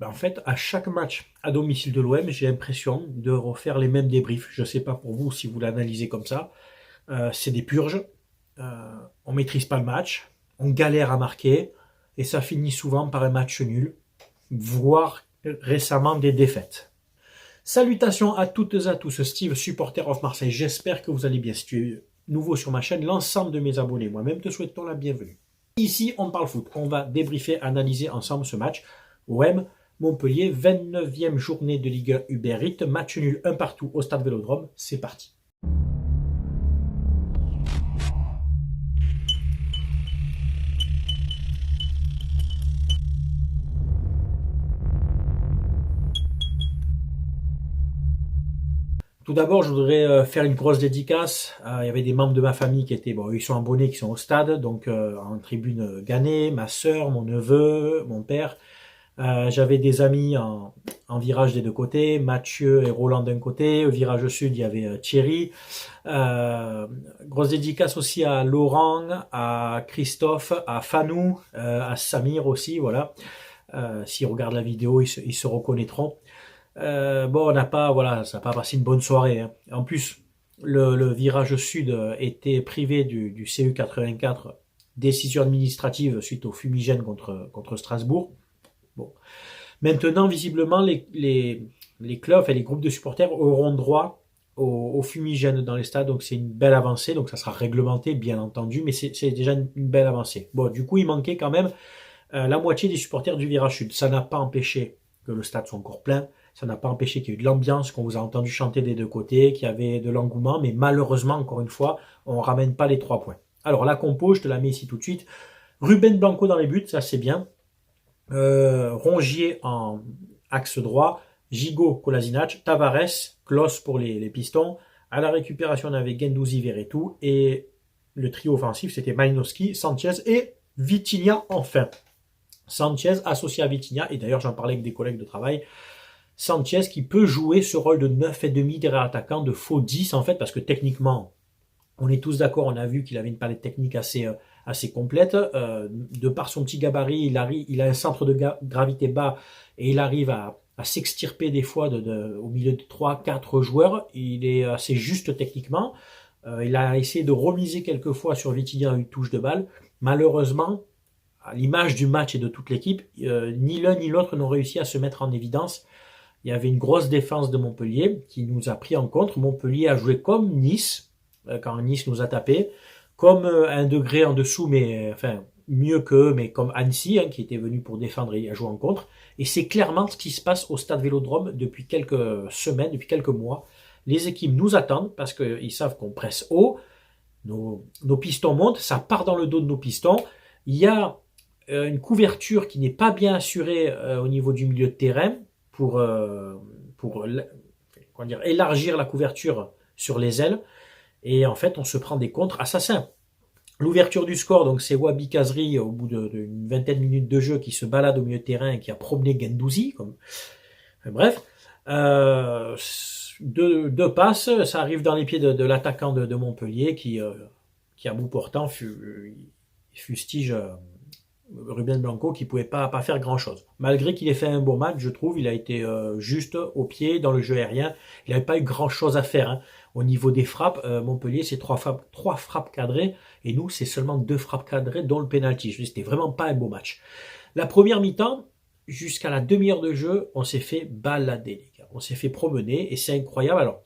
En fait, à chaque match à domicile de l'OM, j'ai l'impression de refaire les mêmes débriefs. Je ne sais pas pour vous si vous l'analysez comme ça. C'est des purges. On maîtrise pas le match. On galère à marquer. Et ça finit souvent par un match nul, voire récemment des défaites. Salutations à toutes et à tous, Steve, supporter of Marseille. J'espère que vous allez bien. Si tu es nouveau sur ma chaîne, l'ensemble de mes abonnés, moi-même te souhaitons la bienvenue. Ici, on parle foot. On va débriefer, analyser ensemble ce match. OM, Montpellier, 29e journée de Ligue 1 Uber Eats, match nul un partout au Stade Vélodrome. C'est parti. Tout d'abord, je voudrais faire une grosse dédicace. Il y avait des membres de ma famille qui étaient, bon, ils sont abonnés, qui sont au stade, donc en tribune gagnée, ma sœur, mon neveu, mon père. J'avais des amis en virage des deux côtés, Mathieu et Roland d'un côté. Au virage sud, il y avait Thierry. Grosse dédicace aussi à Laurent, à Christophe, à Fanou, à Samir aussi, voilà. S'ils regardent la vidéo, ils se reconnaîtront. Bon, on n'a pas, voilà, ça n'a pas passé une bonne soirée, hein. En plus, le virage sud était privé du CU 84, décision administrative suite au fumigène contre Strasbourg. Bon. Maintenant, visiblement, les clubs et les groupes de supporters auront droit au fumigène dans les stades, donc c'est une belle avancée, donc ça sera réglementé, bien entendu, mais c'est déjà une belle avancée. Bon, du coup, il manquait quand même la moitié des supporters du virage sud. Ça n'a pas empêché que le stade soit encore plein, ça n'a pas empêché qu'il y ait eu de l'ambiance, qu'on vous a entendu chanter des deux côtés, qu'il y avait de l'engouement, mais malheureusement, encore une fois, on ne ramène pas les 3 points. Alors, la compo, je te la mets ici tout de suite. Ruben Blanco dans les buts, ça c'est bien. Rongier en axe droit, Gigot, Kolasinac, Tavares, Klos pour les pistons. À la récupération, on avait Guendouzi, Verretou, et le trio offensif, c'était Malinowski, Sanchez et Vitinha enfin. Sanchez associé à Vitinha, et d'ailleurs j'en parlais avec des collègues de travail, Sanchez qui peut jouer ce rôle de 9,5 derrière l'attaquant, de faux 10 en fait, parce que techniquement, on est tous d'accord, on a vu qu'il avait une palette technique assez complète. De par son petit gabarit, il a un centre de gravité bas et il arrive à s'extirper des fois au milieu de 3-4 joueurs. Il est assez juste techniquement. Il a essayé de remiser quelques fois sur Vitinha une touche de balle. Malheureusement, à l'image du match et de toute l'équipe, ni l'un ni l'autre n'ont réussi à se mettre en évidence. Il y avait une grosse défense de Montpellier qui nous a pris en compte. Montpellier a joué comme Nice, quand Nice nous a tapé, comme un degré en dessous, mais enfin mieux qu'eux, mais comme Annecy, hein, qui était venu pour défendre et a joué en contre. Et c'est clairement ce qui se passe au Stade Vélodrome depuis quelques semaines, depuis quelques mois. Les équipes nous attendent parce qu'ils savent qu'on presse haut, nos pistons montent, ça part dans le dos de nos pistons. Il y a une couverture qui n'est pas bien assurée au niveau du milieu de terrain pour comment dire, élargir la couverture sur les ailes. Et en fait, on se prend des contres assassins. L'ouverture du score, donc c'est Wabi Kazri au bout d'une vingtaine de minutes de jeu qui se balade au milieu de terrain et qui a promené Guendouzi. Bref, deux passes, ça arrive dans les pieds de l'attaquant de Montpellier qui à bout portant fustige Ruben Blanco qui pouvait pas faire grand chose. Malgré qu'il ait fait un bon match, je trouve, il a été juste au pied dans le jeu aérien. Il n'avait pas eu grand chose à faire, hein. Au niveau des frappes, Montpellier c'est 3 frappes cadrées et nous c'est seulement 2 frappes cadrées dont le penalty. Je dis c'était vraiment pas un beau match. La première mi-temps, jusqu'à la demi-heure de jeu, on s'est fait balader les gars. On s'est fait promener et c'est incroyable. Alors,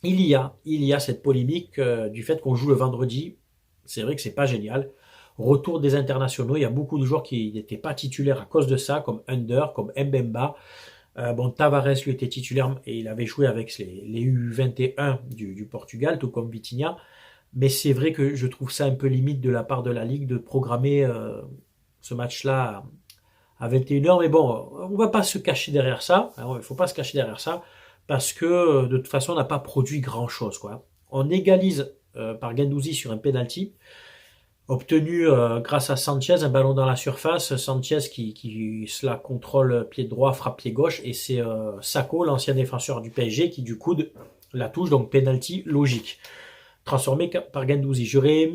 il y a cette polémique du fait qu'on joue le vendredi. C'est vrai que c'est pas génial. Retour des internationaux, il y a beaucoup de joueurs qui n'étaient pas titulaires à cause de ça, comme Under, comme Mbemba. Bon, Tavares lui était titulaire et il avait joué avec les U21 du Portugal, tout comme Vitinha. Mais c'est vrai que je trouve ça un peu limite de la part de la Ligue de programmer ce match-là à 21h. Mais bon, on va pas se cacher derrière ça. Il ne faut pas se cacher derrière ça parce que de toute façon, on n'a pas produit grand-chose, quoi. On égalise par Guendouzi sur un penalty obtenu grâce à Sanchez, un ballon dans la surface, Sanchez qui se la contrôle pied droit, frappe pied gauche, et c'est Sakho, l'ancien défenseur du PSG, qui du coup la touche, donc penalty logique. transformé par Guendouzi. J'aurais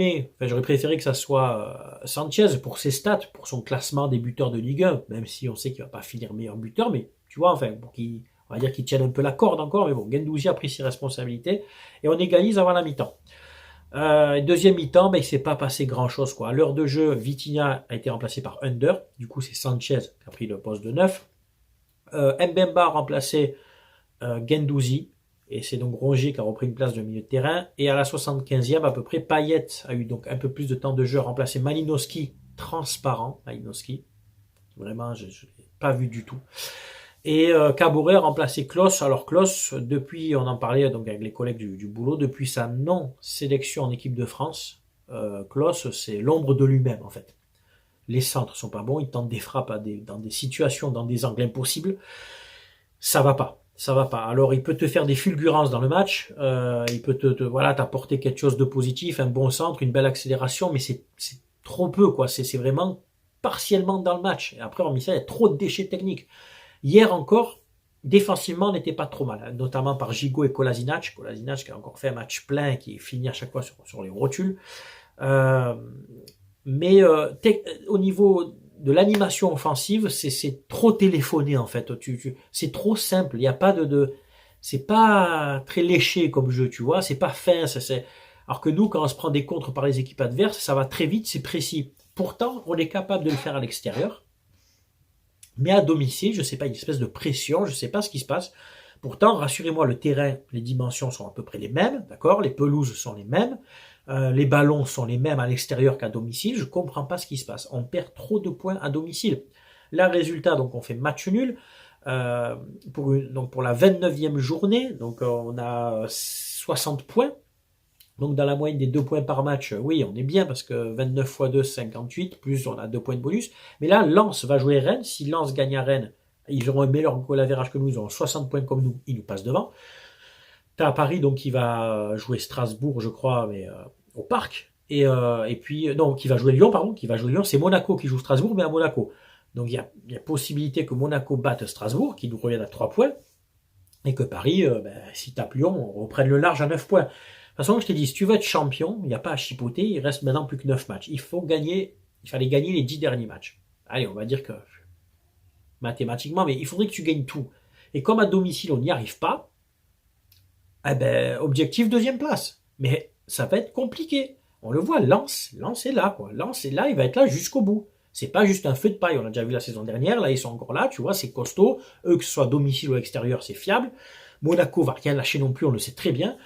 préféré que ça soit Sanchez pour ses stats, pour son classement des buteurs de Ligue 1, même si on sait qu'il va pas finir meilleur buteur, mais tu vois, enfin, on va dire qu'il tienne un peu la corde encore, mais bon, Guendouzi a pris ses responsabilités et on égalise avant la mi-temps. Deuxième mi-temps, il s'est pas passé grand-chose, quoi. À l'heure de jeu, Vitinha a été remplacé par Under, du coup c'est Sanchez qui a pris le poste de 9. Mbemba a remplacé Guendouzi, et c'est donc Rongier qui a repris une place de milieu de terrain. Et à la 75e à peu près, Payet a eu donc un peu plus de temps de jeu, remplacé Malinowski, transparent, Malinowski. Vraiment, je l'ai pas vu du tout. Et Caboret a remplacé Klose. Alors Klose, depuis, on en parlait donc avec les collègues du boulot, depuis sa non-sélection en équipe de France, Klose, c'est l'ombre de lui-même en fait. Les centres sont pas bons, il tente des frappes dans des situations, dans des angles impossibles. Ça va pas. Ça va pas. Alors il peut te faire des fulgurances dans le match, il peut voilà, t'apporter quelque chose de positif, un bon centre, une belle accélération, mais c'est trop peu quoi. C'est vraiment partiellement dans le match. Et après, hormis ça, il y a trop de déchets techniques. Hier encore, défensivement, on n'était pas trop mal, notamment par Gigot et Kolasinac. Kolasinac qui a encore fait un match plein, qui finit à chaque fois sur les rotules. Mais au niveau de l'animation offensive, c'est trop téléphoné en fait. C'est trop simple. Il n'y a pas c'est pas très léché comme jeu, tu vois. C'est pas fin. Alors que nous, quand on se prend des contres par les équipes adverses, ça va très vite, c'est précis. Pourtant, on est capable de le faire à l'extérieur. Mais à domicile, je sais pas, une espèce de pression, je sais pas ce qui se passe. Pourtant, rassurez-moi, le terrain, les dimensions sont à peu près les mêmes, d'accord? Les pelouses sont les mêmes. Les ballons sont les mêmes à l'extérieur qu'à domicile. Je comprends pas ce qui se passe. On perd trop de points à domicile. Là, résultat, donc on fait match nul pour la 29e journée. Donc on a 60 points. Donc dans la moyenne des 2 points par match, oui, on est bien parce que 29 x 2, 58, plus on a 2 points de bonus. Mais là, Lens va jouer Rennes. Si Lens gagne à Rennes, ils auront un meilleur goal average que nous, ils auront 60 points comme nous, ils nous passent devant. T'as Paris donc qui va jouer Strasbourg, je crois, mais au Parc. Et puis non, qui va jouer Lyon, pardon, qui va jouer Lyon. C'est Monaco qui joue Strasbourg, mais à Monaco. Donc il y a possibilité que Monaco batte Strasbourg, qui nous revienne à 3 points, et que Paris, si tape Lyon, on reprenne le large à 9 points. De toute façon, je t'ai dit, si tu veux être champion, il n'y a pas à chipoter, il reste maintenant plus que 9 matchs. Il fallait gagner les 10 derniers matchs. Allez, on va dire que mathématiquement, mais il faudrait que tu gagnes tout. Et comme à domicile, on n'y arrive pas, objectif deuxième place. Mais ça va être compliqué. On le voit, Lens est là, quoi. Lens est là, il va être là jusqu'au bout. C'est pas juste un feu de paille, on l'a déjà vu la saison dernière, là ils sont encore là, tu vois, c'est costaud. Eux, que ce soit domicile ou extérieur, c'est fiable. Monaco va rien lâcher non plus, on le sait très bien.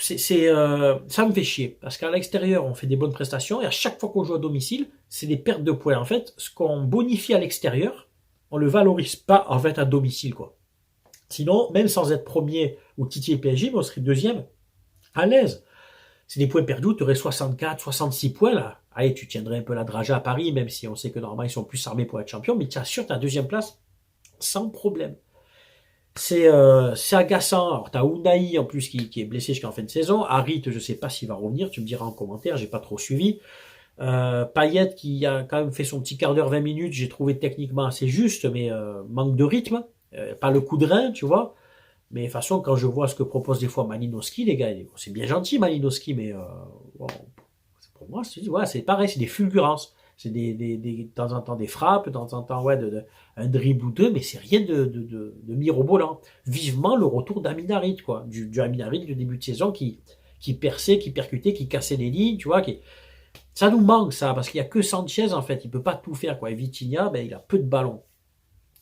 Ça me fait chier, parce qu'à l'extérieur, on fait des bonnes prestations, et à chaque fois qu'on joue à domicile, c'est des pertes de points. En fait, ce qu'on bonifie à l'extérieur, on le valorise pas, en fait, à domicile, quoi. Sinon, même sans être premier ou titiller PSG, on serait deuxième, à l'aise. C'est des points perdus, tu aurais 64, 66 points, là. Allez, tu tiendrais un peu la dragée à Paris, même si on sait que normalement, ils sont plus armés pour être champions, mais tu assures ta deuxième place sans problème. C'est agaçant. Alors t'as Unai en plus qui est blessé jusqu'en fin de saison. Harit, je sais pas s'il va revenir. Tu me diras en commentaire. J'ai pas trop suivi. Payet qui a quand même fait son petit quart d'heure, 20 minutes. J'ai trouvé techniquement assez juste, mais manque de rythme. Pas le coup de rein, tu vois. Mais de toute façon, quand je vois ce que propose des fois Malinowski, les gars, c'est bien gentil Malinowski, mais bon, pour moi, c'est pareil, c'est des fulgurances. C'est de temps en temps des frappes, de temps en temps un dribble ou deux, mais c'est rien de mirobolant. Vivement le retour d'Amin Harit, quoi. Du Amin Harit du début de saison qui perçait, qui percutait, qui cassait les lignes, tu vois. Ça nous manque ça, parce qu'il n'y a que Sanchez en fait, il peut pas tout faire, quoi. Et Vitinha, il a peu de ballons.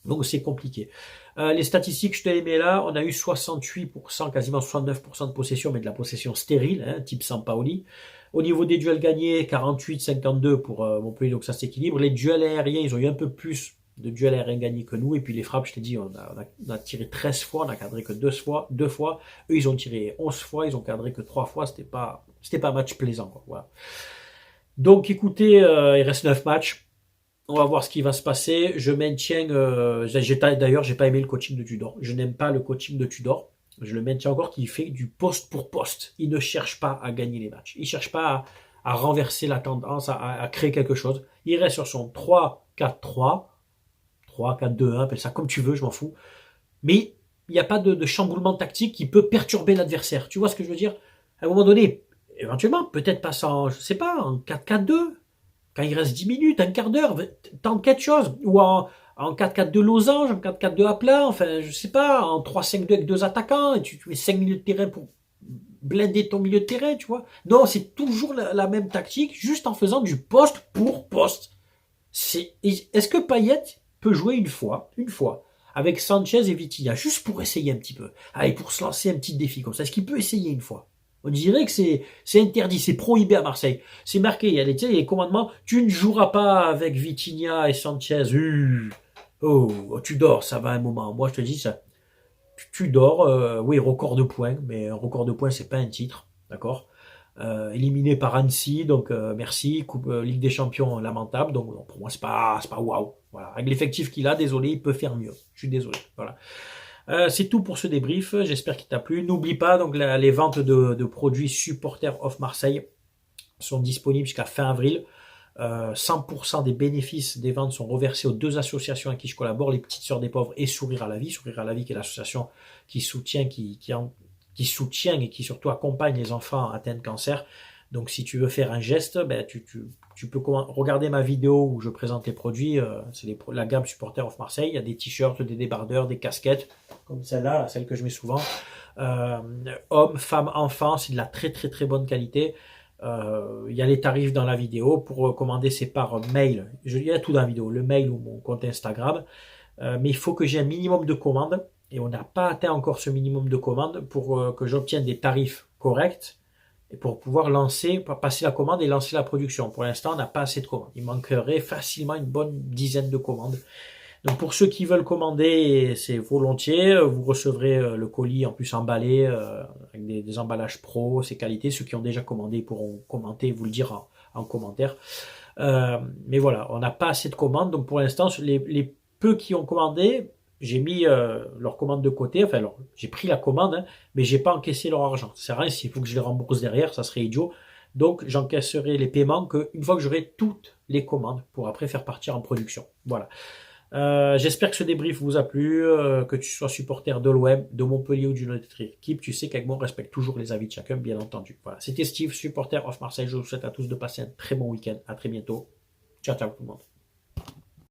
Donc c'est compliqué. Les statistiques, je te les mets là. On a eu 68%, quasiment 69% de possession, mais de la possession stérile, hein, type Sampaoli. Au niveau des duels gagnés, 48-52 pour Montpellier, donc ça s'équilibre. Les duels aériens, ils ont eu un peu plus de duels aériens gagnés que nous. Et puis les frappes, je t'ai dit, on a tiré 13 fois, on a cadré que 2 fois. Eux, ils ont tiré 11 fois, ils ont cadré que 3 fois. C'était pas un match plaisant, quoi. Voilà. Donc écoutez, il reste 9 matchs. On va voir ce qui va se passer. Je maintiens. D'ailleurs, j'ai pas aimé le coaching de Tudor. Je n'aime pas le coaching de Tudor. Je le maintiens encore qu'il fait du poste pour poste. Il ne cherche pas à gagner les matchs. Il cherche pas à renverser la tendance, à créer quelque chose. Il reste sur son 3-4-3, 3-4-2-1, appelle ça comme tu veux, je m'en fous. Mais il n'y a pas de chamboulement tactique qui peut perturber l'adversaire. Tu vois ce que je veux dire? À un moment donné, éventuellement, peut-être passe en, je sais pas, en 4-4-2, quand il reste 10 minutes, un quart d'heure, tente quelque chose, ou en 4-4-2 losange, en 4-4-2 à plat, enfin, je sais pas, en 3-5-2 avec deux attaquants, et tu mets 5 milieux de terrain pour blinder ton milieu de terrain, tu vois. Non, c'est toujours la même tactique, juste en faisant du poste pour poste. Est-ce que Payet peut jouer une fois, avec Sanchez et Vitinha, juste pour essayer un petit peu, allez, pour se lancer un petit défi comme ça, est-ce qu'il peut essayer une fois? On dirait que c'est interdit, c'est prohibé à Marseille. C'est marqué, il y a les commandements, tu ne joueras pas avec Vitinha et Sanchez. Oh, tu dors, ça va un moment. Moi, je te dis ça. Tu dors, oui, record de points, mais un record de points, c'est pas un titre, d'accord? Éliminé par Annecy, donc merci. Coupe Ligue des Champions, lamentable. Donc pour moi, c'est pas waouh. Voilà, avec l'effectif qu'il a, désolé, il peut faire mieux. Je suis désolé. Voilà. C'est tout pour ce débrief. J'espère qu'il t'a plu. N'oublie pas donc les ventes de produits supporters off Marseille sont disponibles jusqu'à fin avril. 100% des bénéfices des ventes sont reversés aux deux associations avec qui je collabore, les Petites Sœurs des Pauvres et Sourire à la Vie. Sourire à la Vie qui est l'association qui soutient, qui soutient et qui surtout accompagne les enfants atteints de cancer. Donc si tu veux faire un geste, ben, tu peux regarder ma vidéo où je présente les produits. C'est la gamme Supporter of Marseille. Il y a des t-shirts, des débardeurs, des casquettes, comme celle-là, celle que je mets souvent. Hommes, femmes, enfants, c'est de la très très très bonne qualité. Il y a les tarifs dans la vidéo. Pour commander, c'est par mail. Il y a tout dans la vidéo, le mail ou mon compte Instagram. Mais il faut que j'ai un minimum de commandes. Et on n'a pas atteint encore ce minimum de commandes pour que j'obtienne des tarifs corrects et pour pouvoir passer la commande et lancer la production. Pour l'instant, on n'a pas assez de commandes. Il manquerait facilement une bonne dizaine de commandes. Donc pour ceux qui veulent commander, c'est volontiers. Vous recevrez le colis en plus emballé avec des emballages pro, c'est qualité. Ceux qui ont déjà commandé pourront commenter, vous le dire en commentaire. Mais voilà, on n'a pas assez de commandes. Donc pour l'instant, les peu qui ont commandé, j'ai mis leur commande de côté. Enfin, alors, j'ai pris la commande, hein, mais j'ai pas encaissé leur argent. Ça sert à rien. S'il faut que je les rembourse derrière, ça serait idiot. Donc j'encaisserai les paiements une fois que j'aurai toutes les commandes pour après faire partir en production. Voilà. J'espère que ce débrief vous a plu, que tu sois supporter de l'OM, de Montpellier ou d'une autre équipe. Tu sais qu'avec moi, on respecte toujours les avis de chacun, bien entendu. Voilà, c'était Steve, supporter of Marseille. Je vous souhaite à tous de passer un très bon week-end. À très bientôt. Ciao, ciao tout le monde.